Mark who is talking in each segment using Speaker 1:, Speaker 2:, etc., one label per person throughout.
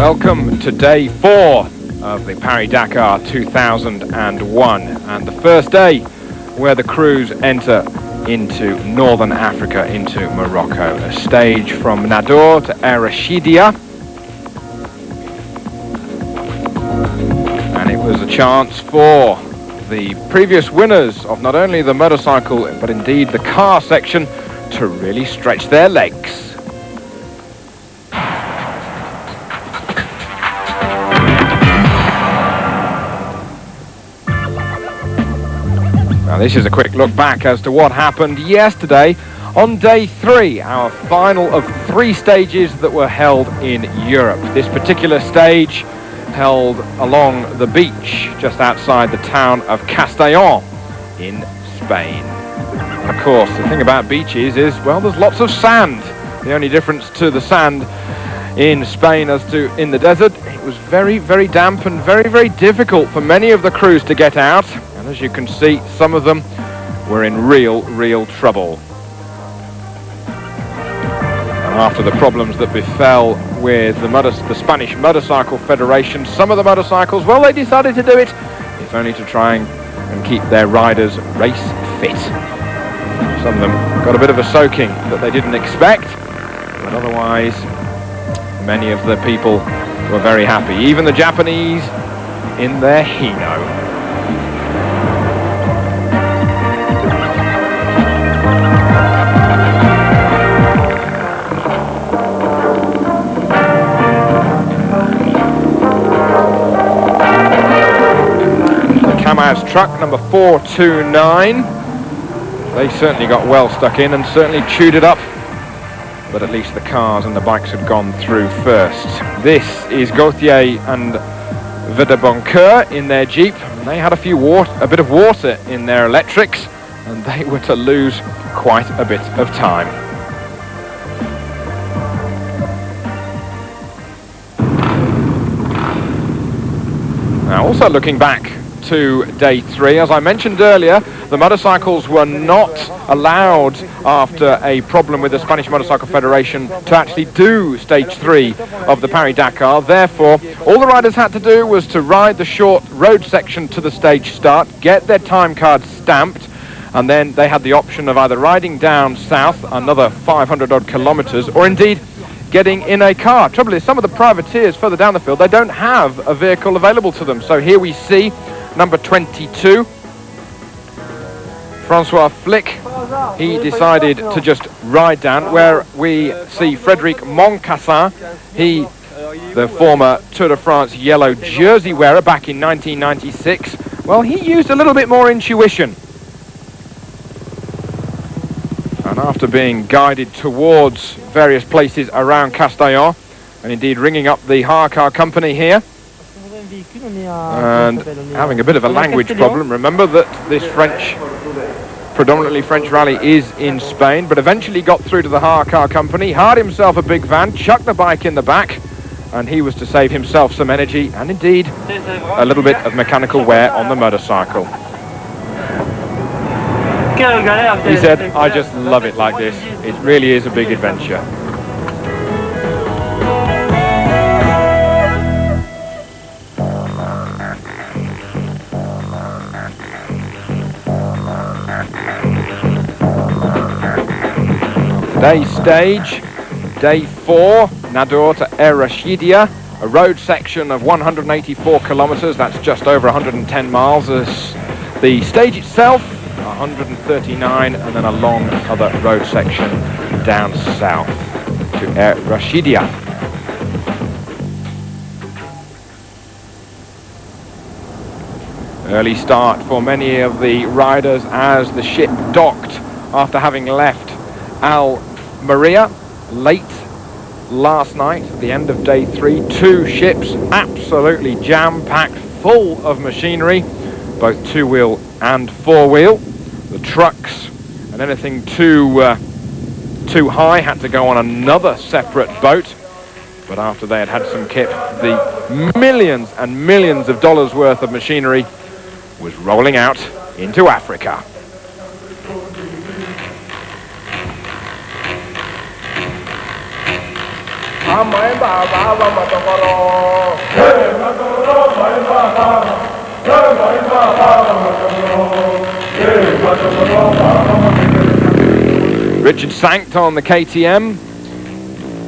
Speaker 1: Welcome to day 4 of the Paris-Dakar 2001 and the first day where the crews enter into northern Africa, into Morocco. A stage from Nador to Er Rashidia. And it was a chance for the previous winners of not only the motorcycle but indeed the car section to really stretch their legs. Now this is a quick look back as to what happened yesterday on day 3, our final of 3 stages that were held in Europe. This particular stage held along the beach just outside the town of Castellón in Spain. And of course, the thing about beaches is, well, there's lots of sand. The only difference to the sand in Spain as to in the desert, it was very, very damp and very, very difficult for many of the crews to get out. And as you can see, some of them were in real trouble. And after the problems that befell with the Spanish Motorcycle Federation, some of the motorcycles, well, they decided to do it, if only to try and keep their riders race fit. Some of them got a bit of a soaking that they didn't expect, but otherwise, many of the people were very happy. Even the Japanese in their Hino. Kamaz truck number 429. They certainly got well stuck in and certainly chewed it up. But at least the cars and the bikes had gone through first. This is Gauthier and Vedaboncoeur in their Jeep. And they had a bit of water in their electrics, and they were to lose quite a bit of time. Now, also looking back to day 3, as I mentioned earlier, the motorcycles were not allowed, after a problem with the Spanish Motorcycle Federation, to actually do stage 3 of the Paris-Dakar. Therefore, all the riders had to do was to ride the short road section to the stage start, get their time cards stamped, and then they had the option of either riding down south another 500 odd kilometers, or indeed getting in a car. Trouble is, some of the privateers further down the field, they don't have a vehicle available to them. So here we see number 22, Francois Flick. He decided to just ride down, where we see Frédéric Moncassin. He, the former Tour de France yellow jersey wearer back in 1996, well, he used a little bit more intuition. And after being guided towards various places around Castellón, and indeed ringing up the hire car company here, and having a bit of a language problem. Remember that this predominantly French rally is in Spain, but eventually got through to the hire car company, hired himself a big van, chucked the bike in the back, and he was to save himself some energy and indeed a little bit of mechanical wear on the motorcycle. He said, "I just love it like this. It really is a big adventure." Today's stage, day 4, Nador to Er Rashidia, a road section of 184 kilometers, that's just over 110 miles. As the stage itself, 139, and then a long other road section down south to Er Rashidia. Early start for many of the riders as the ship docked after having left Almeria late last night at the end of day 3. 2 ships absolutely jam-packed, full of machinery, both 2-wheel and 4-wheel. The trucks and anything too high had to go on another separate boat. But after they had had some kit, the millions and millions of dollars worth of machinery was rolling out into Africa. Richard Sankt on the KTM,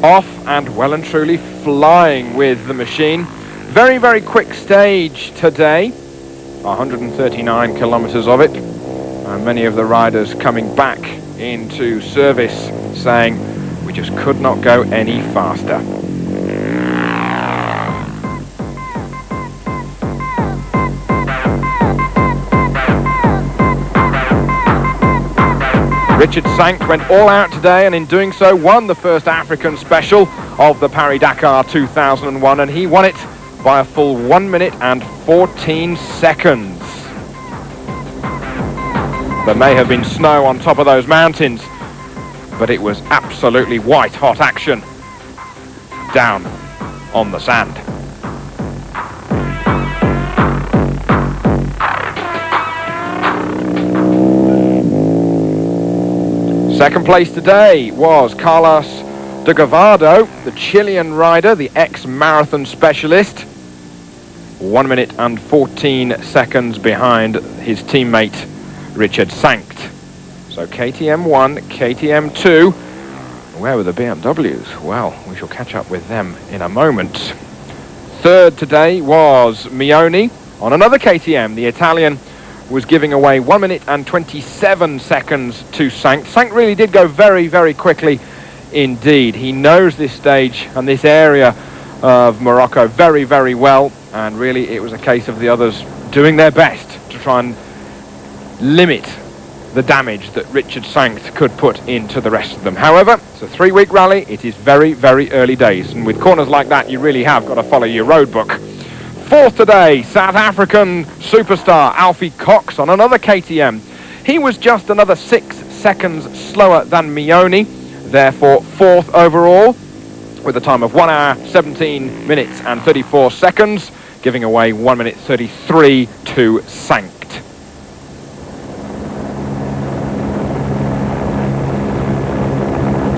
Speaker 1: off and well and truly flying with the machine. Very, very quick stage today, 139 kilometers of it, and many of the riders coming back into service saying we just could not go any faster. Richard Sankt went all out today, and in doing so won the first African special of the Paris-Dakar 2001, and he won it by a full 1 minute and 14 seconds. There may have been snow on top of those mountains, but it was absolutely white hot action down on the sand. Second place today was Carlos de Gavado, the Chilean rider, the ex-marathon specialist. 1 minute and 14 seconds behind his teammate Richard Sankt. So KTM 1, KTM 2. Where were the BMWs? Well, we shall catch up with them in a moment. Third today was Mioni on another KTM. The Italian was giving away 1 minute and 27 seconds to Sankt. Sankt really did go very, very quickly indeed. He knows this stage and this area of Morocco very, very well, and really it was a case of the others doing their best to try and limit the damage that Richard Sankt could put into the rest of them. However, it's a 3-week rally. It is very, very early days, and with corners like that you really have got to follow your road book. Fourth today, South African superstar Alfie Cox on another KTM. He was just another 6 seconds slower than Mioni, therefore fourth overall, with a time of 1 hour, 17 minutes and 34 seconds, giving away 1 minute 33 to Sankt.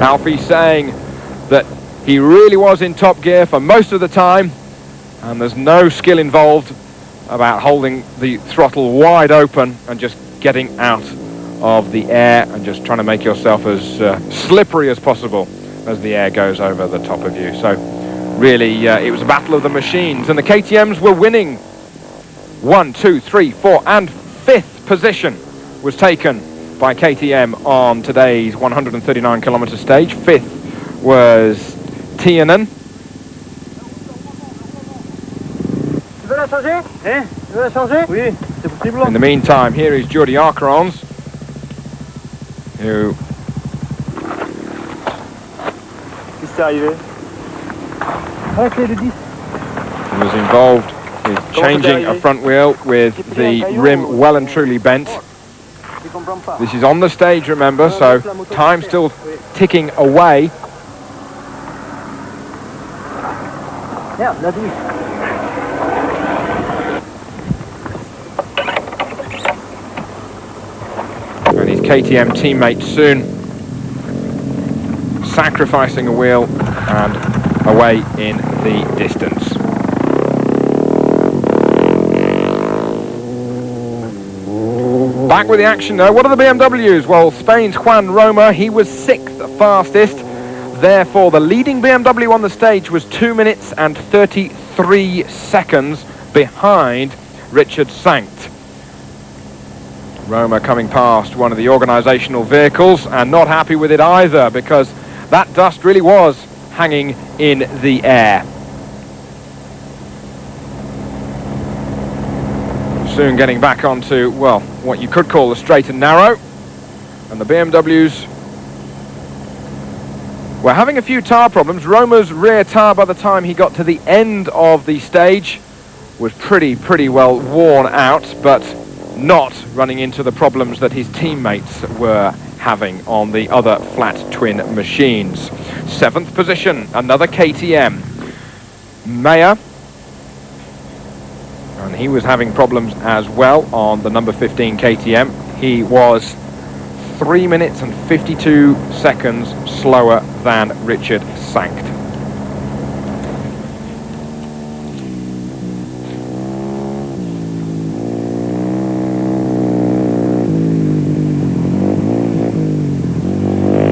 Speaker 1: Alfie saying that he really was in top gear for most of the time, and there's no skill involved about holding the throttle wide open and just getting out of the air and just trying to make yourself as slippery as possible as the air goes over the top of you. So really it was a battle of the machines, and the KTMs were winning. 1, 2, 3, 4 and 5th position was taken by KTM on today's 139 kilometer stage. 5th was Tianen. In the meantime, here is Jordi Arcarons, who was involved with changing a front wheel with the rim well and truly bent. This is on the stage, remember, so time still ticking away. And his KTM teammate soon sacrificing a wheel and away in the distance. Back with the action though. What are the BMWs? Well, Spain's Juan Roma, he was 6th fastest. Therefore, the leading BMW on the stage was 2 minutes and 33 seconds behind Richard Sankt. Roma coming past one of the organisational vehicles and not happy with it either, because that dust really was hanging in the air. Soon getting back onto, well, what you could call the straight and narrow, and the BMWs were having a few tyre problems. Roma's rear tyre, by the time he got to the end of the stage, was pretty well worn out, but not running into the problems that his teammates were having on the other flat twin machines. 7th position, another KTM, Meyer, and he was having problems as well on the number 15 KTM. He was 3 minutes and 52 seconds slower than Richard Sankt.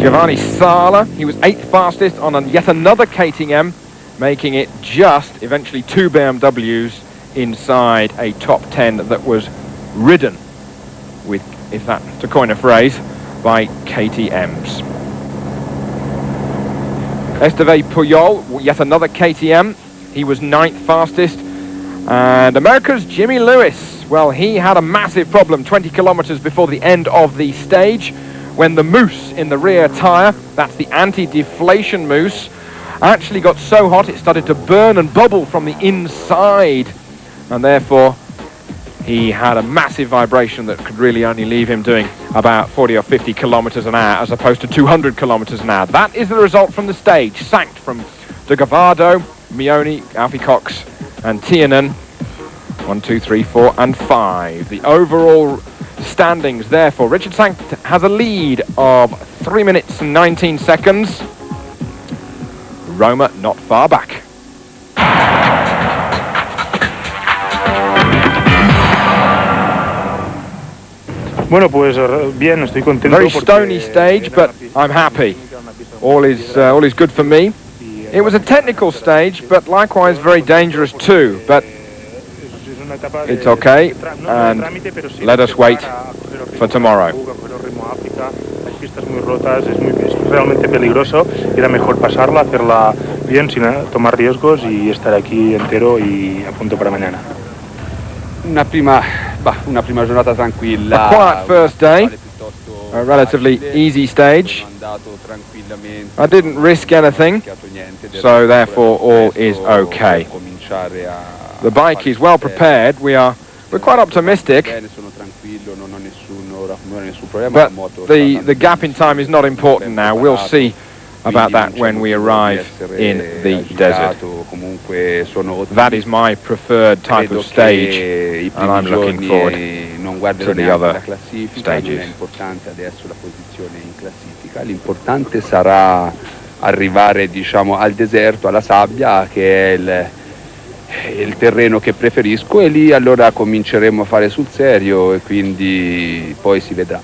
Speaker 1: Giovanni Sala, he was 8th fastest on yet another KTM, making it just eventually 2 BMWs inside a top 10 that was ridden with, if that to coin a phrase, by KTMs. Esteve Puyol, yet another KTM, he was 9th fastest. And America's Jimmy Lewis, well, he had a massive problem 20 kilometers before the end of the stage when the mousse in the rear tyre, that's the anti-deflation mousse, actually got so hot it started to burn and bubble from the inside, and therefore he had a massive vibration that could really only leave him doing about 40 or 50 kilometers an hour as opposed to 200 kilometers an hour. That is the result from the stage, sacked from De Gavado, Mioni, Alfie Cox and Tiernan. 1, 2, 3, 4 and 5. The overall standings therefore, Richard Sankt has a lead of 3 minutes and 19 seconds. Roma not far back.
Speaker 2: Bueno, pues bien, estoy contento.
Speaker 1: Very stony stage, but I'm happy. All is good for me. It was a technical stage, but likewise very dangerous too. But it's okay, and let us wait for tomorrow.
Speaker 2: Pistas muy rotas, es realmente peligroso. Era mejor pasarla, hacerla bien, sin tomar riesgos y estar aquí entero y a punto para mañana.
Speaker 3: Una prima giornata tranquilla.
Speaker 1: A quiet first day, a relatively easy stage. I didn't risk anything, so therefore all is okay. The bike is well prepared. We're quite optimistic, but the gap in time is not important now. We'll see about that when we arrive in the desert. That is my preferred type of stage, and I'm looking forward to the other stages.
Speaker 3: L'importante sarà arrivare, diciamo, al deserto, alla sabbia, che è il terreno che preferisco, e lì allora cominceremo a fare sul serio e quindi poi si vedrà.